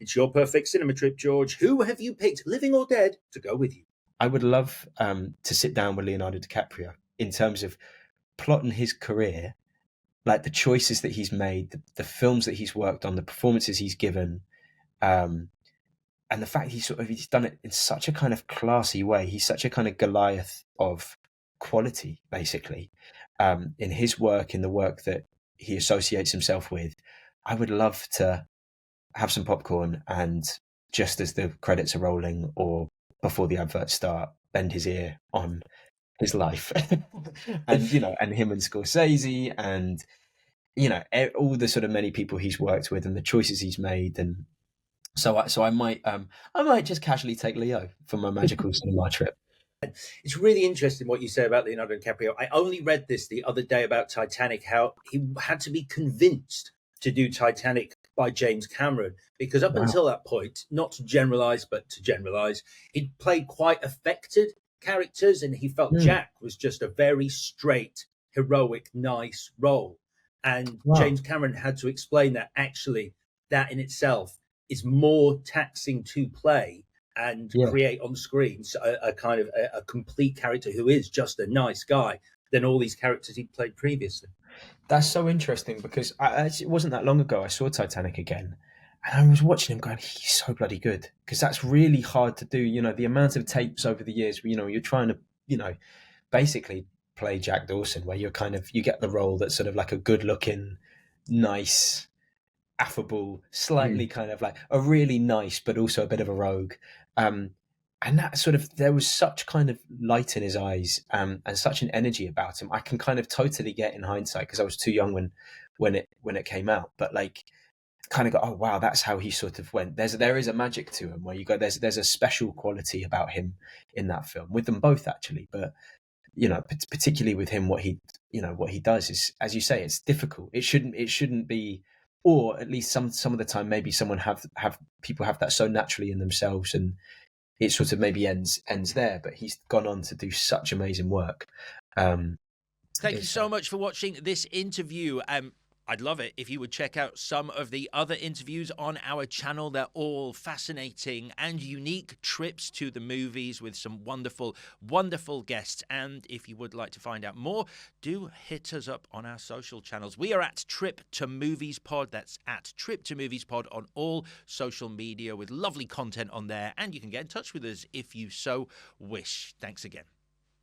It's your perfect cinema trip, George. Who have you picked, living or dead, to go with you? I would love to sit down with Leonardo DiCaprio in terms of plotting his career, like the choices that he's made, the films that he's worked on, the performances he's given, um, and the fact he's done it in such a kind of classy way. He's such a kind of Goliath of quality, basically, in his work, in the work that he associates himself with. I would love to have some popcorn and just as the credits are rolling or before the adverts start, bend his ear on his life, and and him and Scorsese, and all the sort of many people he's worked with and the choices he's made, and so I might just casually take Leo for my magical cinema trip. It's really interesting what you say about Leonardo DiCaprio. I only read this the other day about Titanic, how he had to be convinced to do Titanic by James Cameron, because up Wow. until that point, not to generalize, but to generalize, he'd played quite affected characters, and he felt Jack was just a very straight, heroic, nice role. And Wow. James Cameron had to explain that actually that in itself is more taxing to play and create on screen a kind of a complete character who is just a nice guy than all these characters he played previously. That's so interesting because it wasn't that long ago I saw Titanic again, and I was watching him going, he's so bloody good, because that's really hard to do. The amount of tapes over the years, you're trying to, basically play Jack Dawson, where you get the role that's sort of like a good-looking, nice, affable, slightly kind of like a really nice, but also a bit of a rogue. And that sort of, there was such kind of light in his eyes, and such an energy about him. I can kind of totally get in hindsight, because I was too young when it came out, but like kind of go, oh wow, that's how he sort of went. There is a magic to him where you go, there's a special quality about him in that film, with them both actually, but particularly with him, what he does is, as you say, it's difficult. It shouldn't be, or at least some of the time, maybe someone people have that so naturally in themselves, and it sort of maybe ends there. But he's gone on to do such amazing work. Thank you so much for watching this interview. I'd love it if you would check out some of the other interviews on our channel. They're all fascinating and unique trips to the movies with some wonderful, wonderful guests. And if you would like to find out more, do hit us up on our social channels. We are at Trip to Movies Pod. That's at Trip to Movies Pod on all social media, with lovely content on there. And you can get in touch with us if you so wish. Thanks again.